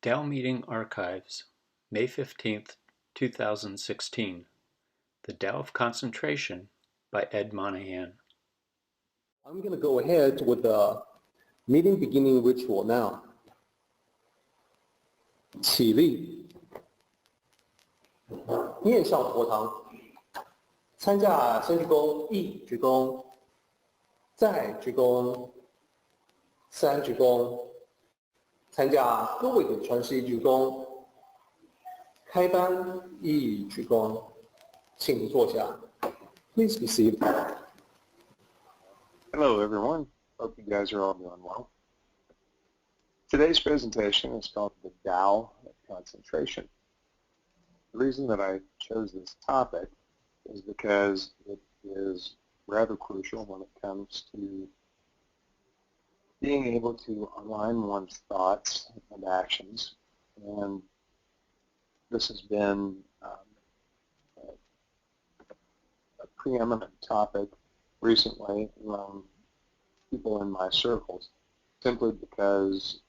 Tao Meeting Archives, May 15th, 2016. The Tao of Concentration by Ed Monaghan. I'm going to go ahead with the meeting beginning ritual now. 起立，面向佛堂，参加先鞠躬、一鞠躬，再鞠躬，三鞠躬，参加各位的传习鞠躬，开班一鞠躬，请坐下。Please be seated. Hello, everyone. Hope you guys are all doing well. Today's presentation is called the Tao of Concentration. The reason that I chose this topic is because it is rather crucial when it comes to being able to align one's thoughts and actions. And this has been a preeminent topic recently among people in my circles, simply because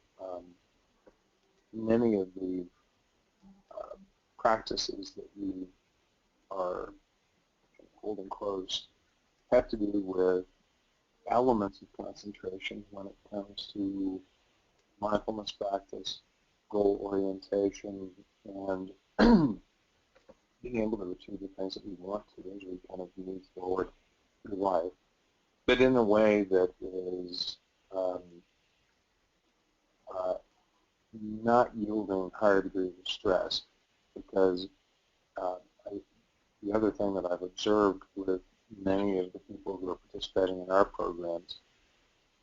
many of the practices that we are holding close have to do with elements of concentration when it comes to mindfulness practice, goal orientation, and being able to achieve the things that we want to as we kind of move forward through life, but in a way that is not yielding higher degrees of stress, because the other thing that I've observed with many of the people who are participating in our programs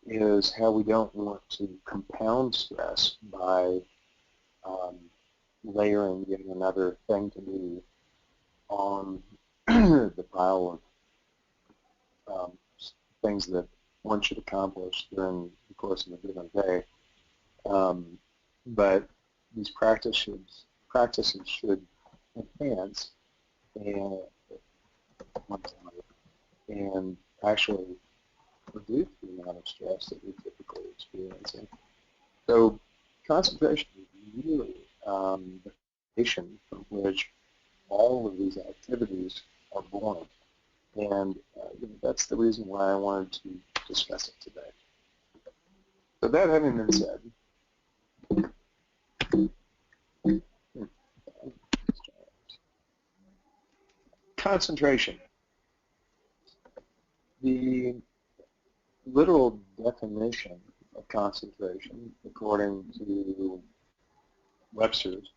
is how we don't want to compound stress by layering yet another thing to do on the pile of things that one should accomplish during the course of a given day. But these practices should enhance and actually reduce the amount of stress that we're typically experiencing. So concentration is really the foundation from which all of these activities are born. And that's the reason why I wanted to discuss it today. So that having been said, concentration. The literal definition of concentration, according to Webster's,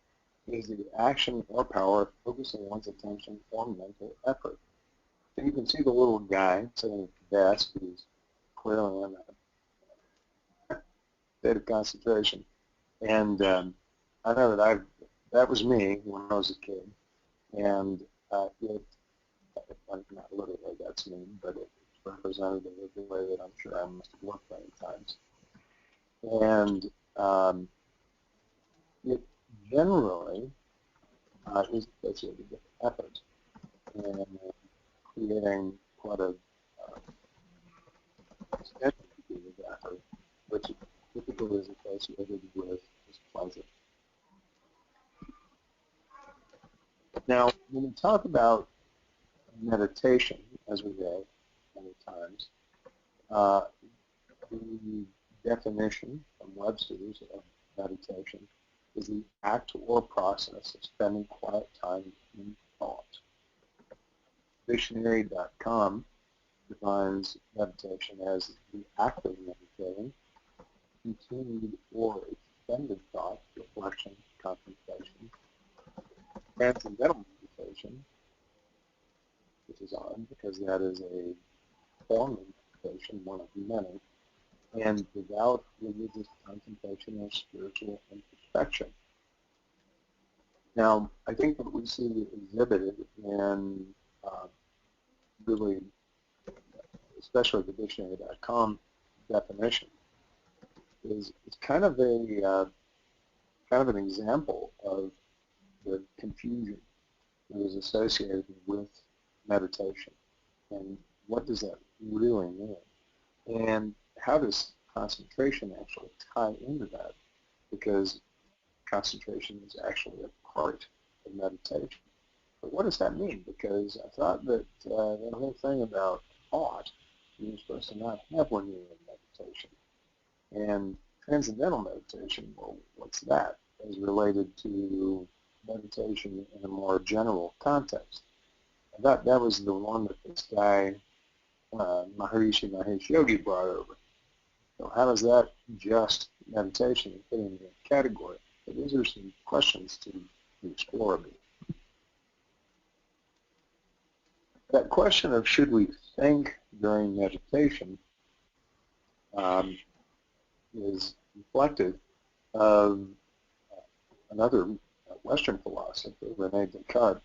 is the action or power of focusing one's attention on mental effort. And you can see the little guy sitting at the desk who's clearly in that state of concentration. And I know that that was me when I was a kid. And not literally that's me, but it's representative of the way that I'm sure I must have worked many times. And it generally is associated with effort and creating quite a schedule of effort, which typically is associated with displeasure. Now, when we talk about meditation, as we have many times, the definition from Webster's of meditation is the act or process of spending quiet time in thought. Dictionary.com defines meditation as the act of meditating, continued or extended thought, reflection, contemplation. Transcendental meditation, which is odd because that is a form of meditation, one of many, and devout religious contemplation or spiritual introspection. Now, I think what we see exhibited in really, especially the dictionary.com definition, is kind of an example of the confusion that is associated with meditation, and what does that really mean, and how does concentration actually tie into that? Because concentration is actually a part of meditation. But what does that mean? Because I thought that the whole thing about thought, you're supposed to not have when you're in meditation. And transcendental meditation, well, what's that? As related to meditation in a more general context. I thought that was the one that this guy, Maharishi Mahesh Yogi, brought over. So how does that just meditation fit into that category? So these are some questions to explore a bit. That question of should we think during meditation is reflective of another Western philosopher, Rene Descartes,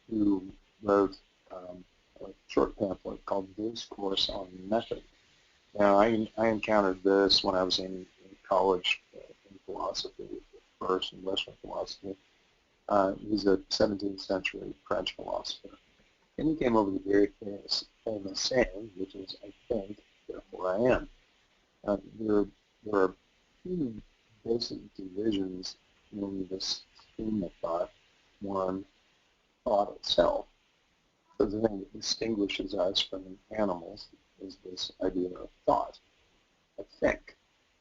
who wrote a short pamphlet called Discourse on Method. Now, I encountered this when I was in college in philosophy, first in Western philosophy. He's a 17th century French philosopher. And he came over the very famous saying, which is, I think, therefore I am. There are two basic divisions in this stream of thought. One, thought itself. So the thing that distinguishes us from animals is this idea of thought. I think.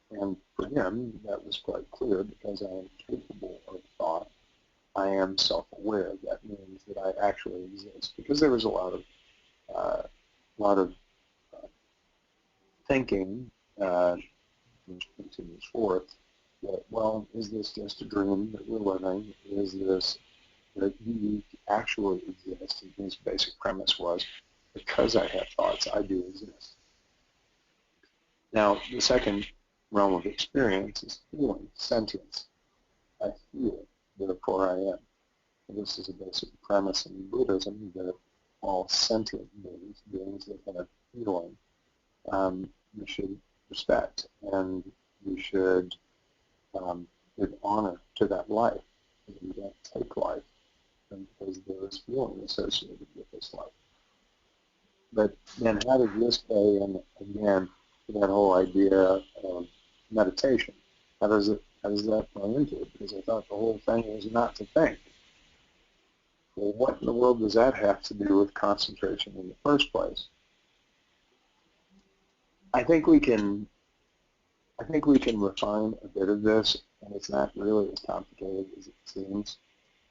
And for him, that was quite clear because I am capable of thought. I am self-aware. That means that I actually exist. Because there was a lot of thinking, which continues forth, that, well, is this just a dream that we're living? Is this that you actually exist? And his basic premise was, because I have thoughts, I do exist. Now, the second realm of experience is feeling, sentience. I feel, therefore I am. And this is a basic premise in Buddhism that all sentient beings that have feeling, we should respect, and we should give honor to that life. We don't take life because there is feeling associated with this life. But then how does this play in, again, to that whole idea of meditation? How does that play into it? Because I thought the whole thing was not to think. Well, what in the world does that have to do with concentration in the first place? I think we can refine a bit of this, and it's not really as complicated as it seems.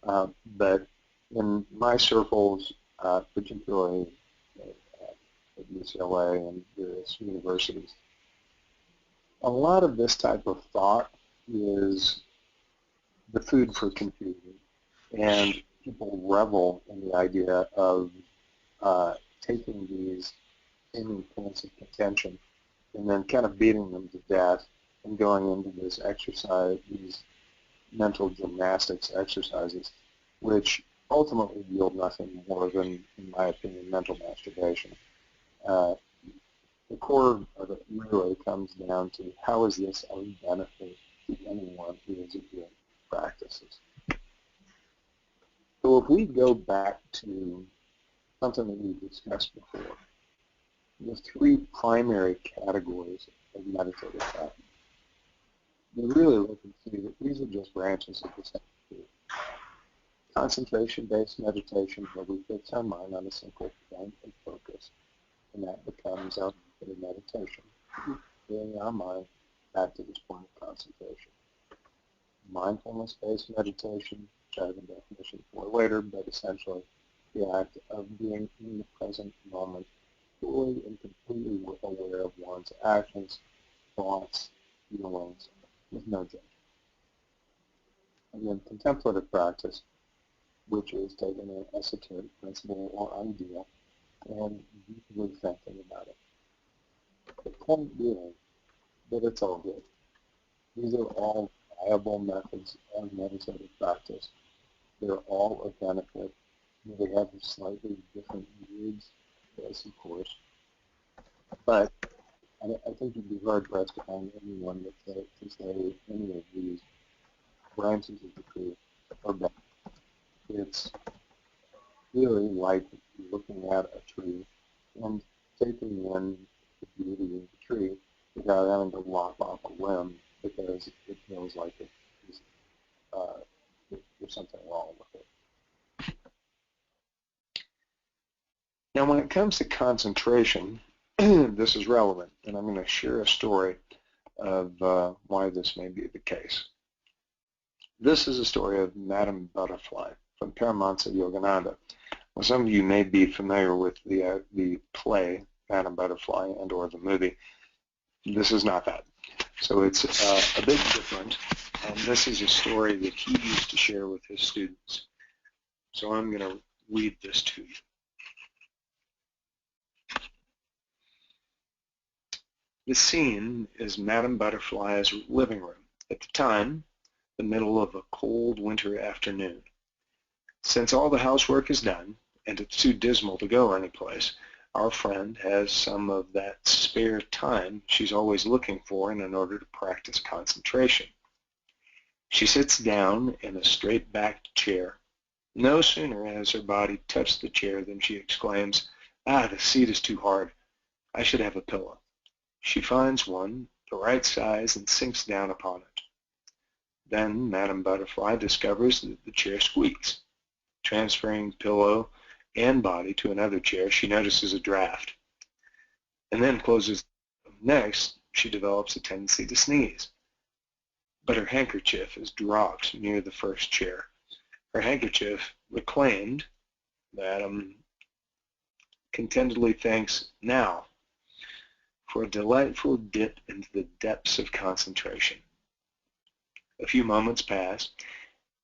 But in my circles, particularly at UCLA and various universities, a lot of this type of thought is the food for confusion, and people revel in the idea of taking these seeming points of contention and then kind of beating them to death and going into this exercise, these mental gymnastics exercises, which ultimately yield nothing more than, in my opinion, mental masturbation. The core of it really comes down to how is this of benefit to anyone who is doing practices. So if we go back to something that we've discussed before, the three primary categories of meditative practice, we really look and see that these are just branches of the same tree. Concentration-based meditation, where we fix our mind on a simple point of focus, and that becomes our meditation, bringing our mind back to this point of concentration. Mindfulness-based meditation, which I have a definition for later, but essentially the act of being in the present moment, fully and completely aware of one's actions, thoughts, feelings, with no judgment. And then contemplative practice, which is taking an esoteric principle or idea and deeply thinking about it. The point being that it's all good. These are all viable methods of meditative practice. They're all of benefit. They have slightly different needs, yes, of course. But I think you'd be hard pressed to find anyone that can say any of these branches of the tree are bad. It's really like looking at a tree and taking in the beauty of the tree without having to lop off a limb because it feels like it is Now, when it comes to concentration, this is relevant, and I'm going to share a story of why this may be the case. This is a story of Madame Butterfly from Paramahansa Yogananda. Well, some of you may be familiar with the play Madame Butterfly and or the movie. This is not that. So it's a bit different, and this is a story that he used to share with his students. So I'm going to read this to you. The scene is Madame Butterfly's living room. At the time, the middle of a cold winter afternoon. Since all the housework is done, and it's too dismal to go anyplace, our friend has some of that spare time she's always looking for in order to practice concentration. She sits down in a straight-backed chair. No sooner has her body touched the chair than she exclaims, "Ah, the seat is too hard. I should have a pillow." She finds one, the right size, and sinks down upon it. Then Madame Butterfly discovers that the chair squeaks. Transferring pillow and body to another chair, she notices a draft, and then closes. Next, she develops a tendency to sneeze. But her handkerchief is dropped near the first chair. Her handkerchief reclaimed, Madame contentedly thanks now for a delightful dip into the depths of concentration. A few moments pass,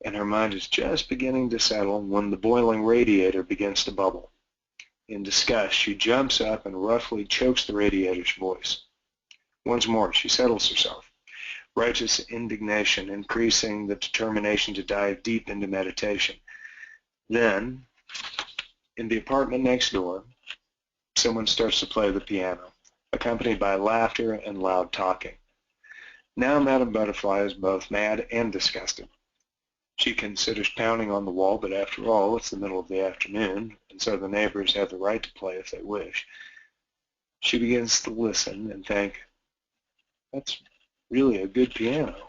and her mind is just beginning to settle when the boiling radiator begins to bubble. In disgust, she jumps up and roughly chokes the radiator's voice. Once more, she settles herself, righteous indignation increasing the determination to dive deep into meditation. Then, in the apartment next door, someone starts to play the piano, accompanied by laughter and loud talking. Now Madame Butterfly is both mad and disgusted. She considers pounding on the wall, but after all, it's the middle of the afternoon, and so the neighbors have the right to play if they wish. She begins to listen and think, "That's really a good piano."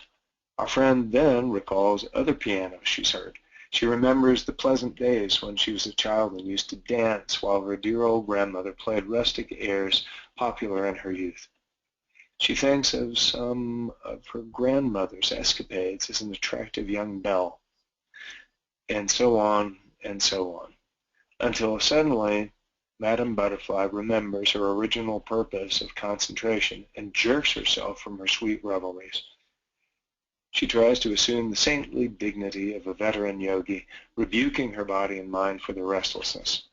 Our friend then recalls other pianos she's heard. She remembers the pleasant days when she was a child and used to dance while her dear old grandmother played rustic airs popular in her youth. She thinks of some of her grandmother's escapades as an attractive young belle, and so on, until suddenly Madame Butterfly remembers her original purpose of concentration and jerks herself from her sweet revelries. She tries to assume the saintly dignity of a veteran yogi, rebuking her body and mind for their restlessness.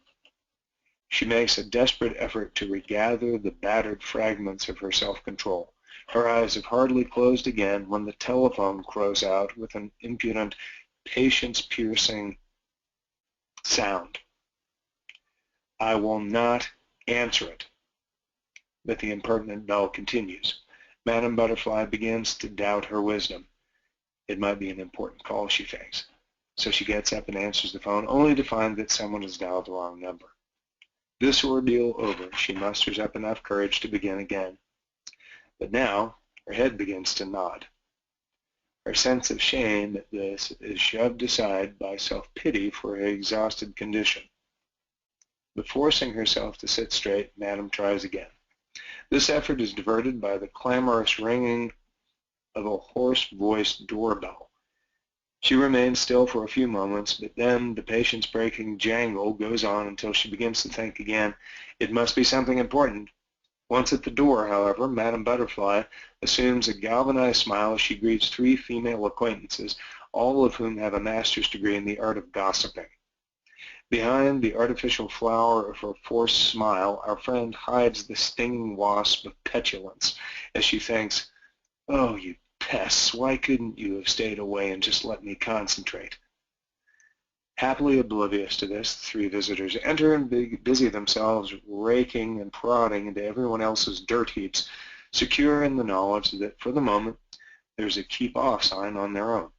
She makes a desperate effort to regather the battered fragments of her self-control. Her eyes have hardly closed again when the telephone crows out with an impudent, patience-piercing sound. "I will not answer it." But the impertinent bell continues. Madame Butterfly begins to doubt her wisdom. It might be an important call, she thinks. So she gets up and answers the phone, only to find that someone has dialed the wrong number. This ordeal over, she musters up enough courage to begin again. But now her head begins to nod. Her sense of shame at this is shoved aside by self-pity for her exhausted condition. But forcing herself to sit straight, Madame tries again. This effort is diverted by the clamorous ringing of a hoarse-voiced doorbell. She remains still for a few moments, but then the patience-breaking jangle goes on until she begins to think again. It must be something important. Once at the door, however, Madame Butterfly assumes a galvanized smile as she greets 3 female acquaintances, all of whom have a master's degree in the art of gossiping. Behind the artificial flower of her forced smile, our friend hides the stinging wasp of petulance as she thinks, "Oh, you pests, why couldn't you have stayed away and just let me concentrate?" Happily oblivious to this, the 3 visitors enter and busy themselves raking and prodding into everyone else's dirt heaps, secure in the knowledge that for the moment there's a keep-off sign on their own.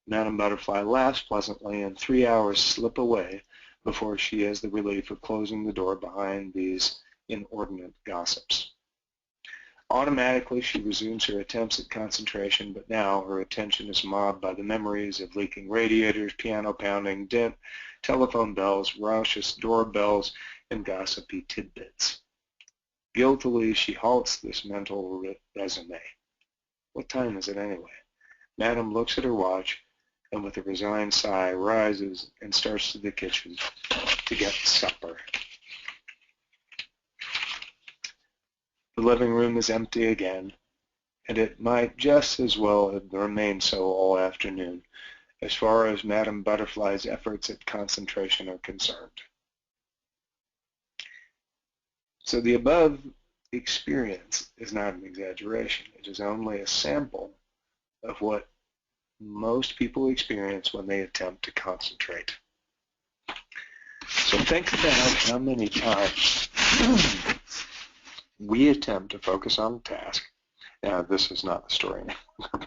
Madame Butterfly laughs pleasantly, and 3 hours slip away before she has the relief of closing the door behind these inordinate gossips. Automatically, she resumes her attempts at concentration, but now her attention is mobbed by the memories of leaking radiators, piano pounding, dent, telephone bells, raucous doorbells, and gossipy tidbits. Guiltily, she halts this mental resume. What time is it anyway? Madam looks at her watch and with a resigned sigh rises and starts to the kitchen to get supper. The living room is empty again, and it might just as well have remained so all afternoon, as far as Madame Butterfly's efforts at concentration are concerned. So the above experience is not an exaggeration. It is only a sample of what most people experience when they attempt to concentrate. So think about how many times we attempt to focus on a task. Now, this is not the story,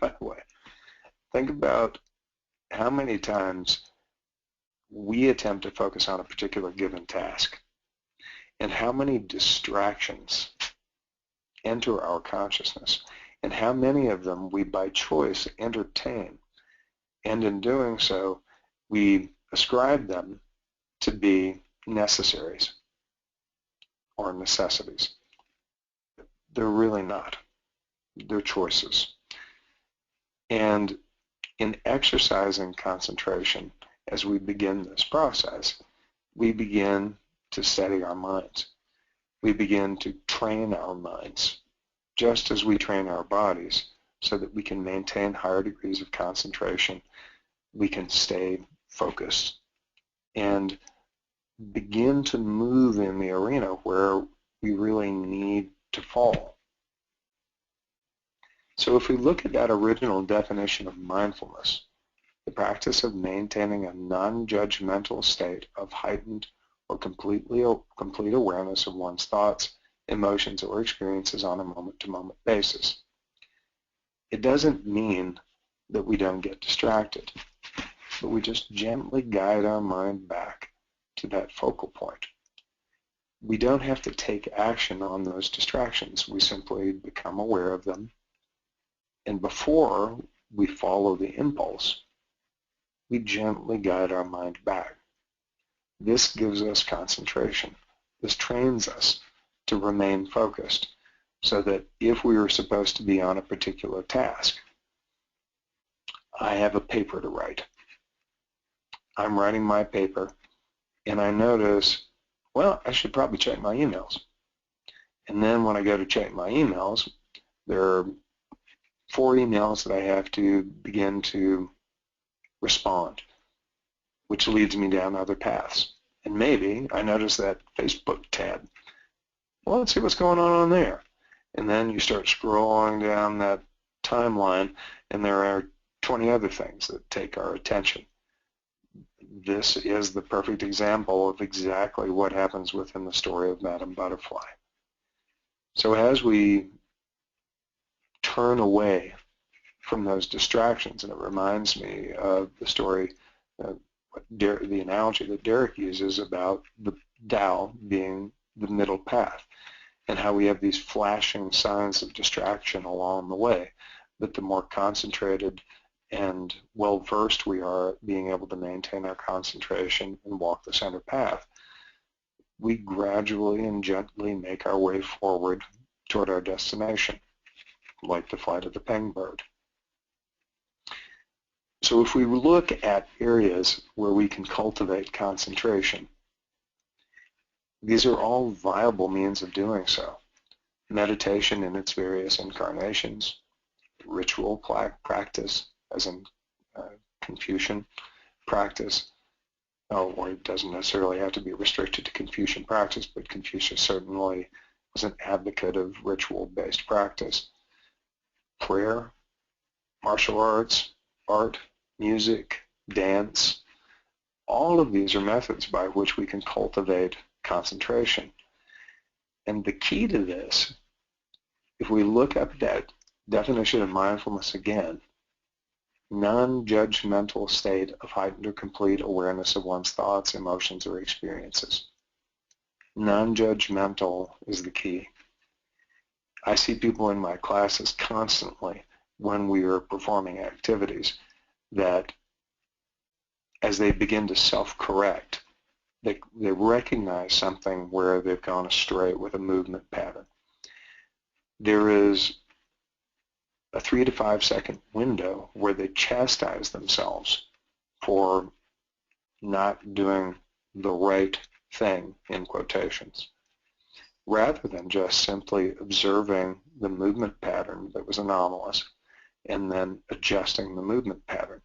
by the way. Think about how many times we attempt to focus on a particular given task and how many distractions enter our consciousness and how many of them we by choice entertain. And in doing so, we ascribe them to be necessaries or necessities. They're really not. They're choices. And in exercising concentration, as we begin this process, we begin to steady our minds. We begin to train our minds, just as we train our bodies, so that we can maintain higher degrees of concentration, we can stay focused, and begin to move in the arena where we really need to fall. So if we look at that original definition of mindfulness, the practice of maintaining a non-judgmental state of heightened or complete awareness of one's thoughts, emotions, or experiences on a moment-to-moment basis. It doesn't mean that we don't get distracted, but we just gently guide our mind back to that focal point. We don't have to take action on those distractions. We simply become aware of them. And before we follow the impulse, we gently guide our mind back. This gives us concentration. This trains us to remain focused so that if we are supposed to be on a particular task, I have a paper to write. I'm writing my paper, and I notice, well, I should probably check my emails. And then when I go to check my emails, there are 4 emails that I have to begin to respond, which leads me down other paths. And maybe I notice that Facebook tab. Well, let's see what's going on there. And then you start scrolling down that timeline, and there are 20 other things that take our attention. This is the perfect example of exactly what happens within the story of Madame Butterfly. So as we turn away from those distractions, and it reminds me of the story, the analogy that Derek uses about the Tao being the middle path, and how we have these flashing signs of distraction along the way, but the more concentrated and well-versed we are at being able to maintain our concentration and walk the center path, we gradually and gently make our way forward toward our destination, like the flight of the pingbird. So if we look at areas where we can cultivate concentration, these are all viable means of doing so. Meditation in its various incarnations, ritual practice, as in Confucian practice, or it doesn't necessarily have to be restricted to Confucian practice, but Confucius certainly was an advocate of ritual-based practice. Prayer, martial arts, art, music, dance, all of these are methods by which we can cultivate concentration. And the key to this, if we look up that definition of mindfulness again, non-judgmental state of heightened or complete awareness of one's thoughts, emotions, or experiences. Non-judgmental is the key. I see people in my classes constantly when we are performing activities that as they begin to self-correct, they recognize something where they've gone astray with a movement pattern. There is a 3 to 5 second window where they chastise themselves for not doing the right thing, in quotations, rather than just simply observing the movement pattern that was anomalous and then adjusting the movement pattern.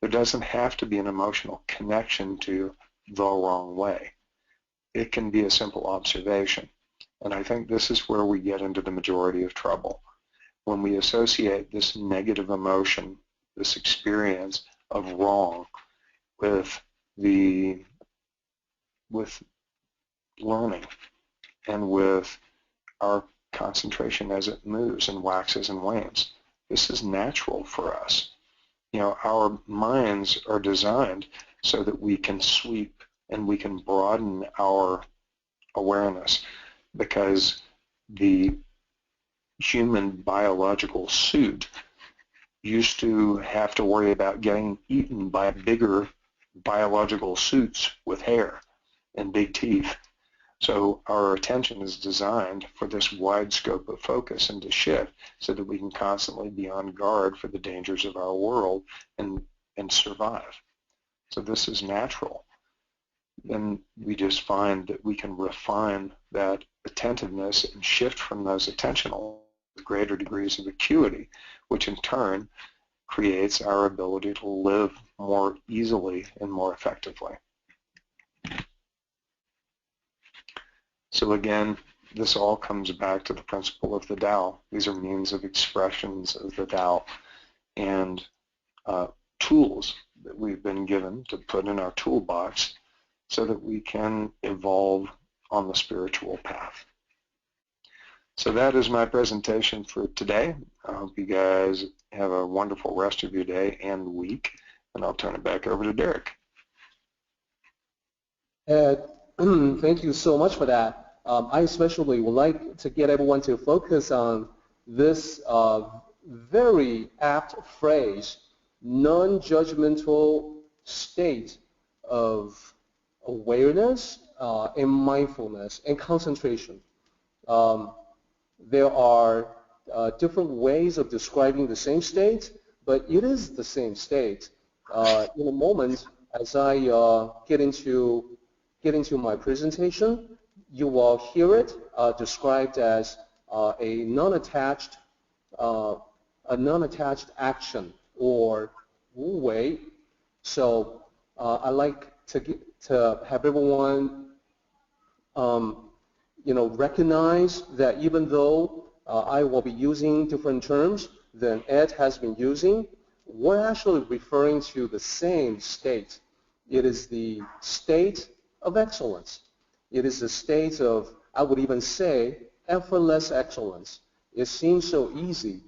There doesn't have to be an emotional connection to the wrong way. It can be a simple observation. And I think this is where we get into the majority of trouble. When we associate this negative emotion, this experience of wrong with learning and with our concentration as it moves and waxes and wanes. This is natural for us. You know, our minds are designed so that we can sweep and we can broaden our awareness, because the human biological suit used to have to worry about getting eaten by bigger biological suits with hair and big teeth. So our attention is designed for this wide scope of focus and to shift so that we can constantly be on guard for the dangers of our world and survive. So this is natural. Then we just find that we can refine that attentiveness and shift from those attentional with greater degrees of acuity, which in turn creates our ability to live more easily and more effectively. So again, this all comes back to the principle of the Tao. These are means of expressions of the Tao and tools that we've been given to put in our toolbox so that we can evolve on the spiritual path. So that is my presentation for today. I hope you guys have a wonderful rest of your day and week, and I'll turn it back over to Derek. Thank you so much for that. I especially would like to get everyone to focus on this very apt phrase, non-judgmental state of awareness and mindfulness and concentration. There are different ways of describing the same state, but it is the same state. In a moment, as I get into my presentation, you will hear it described as a non-attached action, or wu wei. So I like to have everyone recognize that even though I will be using different terms than Ed has been using, we're actually referring to the same state. It is the state of excellence. It is a state of, I would even say, effortless excellence. It seems so easy.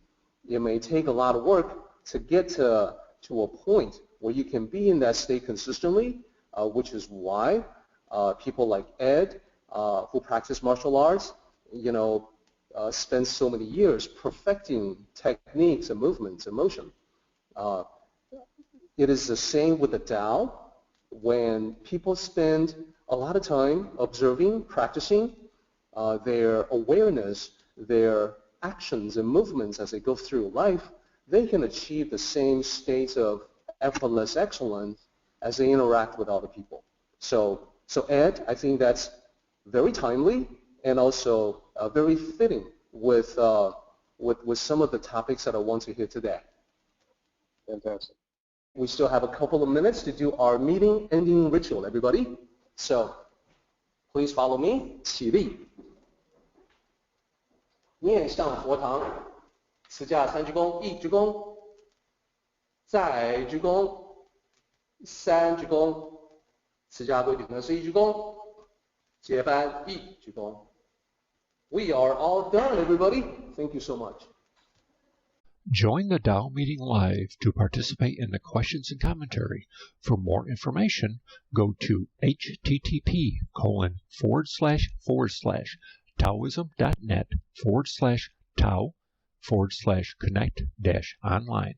It may take a lot of work to get to a point where you can be in that state consistently, which is why people like Ed, who practice martial arts, spend so many years perfecting techniques and movements and motion. It is the same with the Tao. When people spend a lot of time observing, practicing their awareness, their actions and movements as they go through life, they can achieve the same state of effortless excellence as they interact with other people. So Ed, I think that's very timely and also very fitting with some of the topics that I want to hear today. Fantastic. We still have a couple of minutes to do our meeting ending ritual, everybody. So please follow me. 起立，面向佛堂，持架三鞠躬，一鞠躬，再鞠躬，三鞠躬，持架对顶的是一鞠躬，接班一鞠躬。We are all done, everybody. Thank you so much. Join the Tao meeting live to participate in the questions and commentary. For more information, go to http:// Taoism.net/ Tao /connect-online.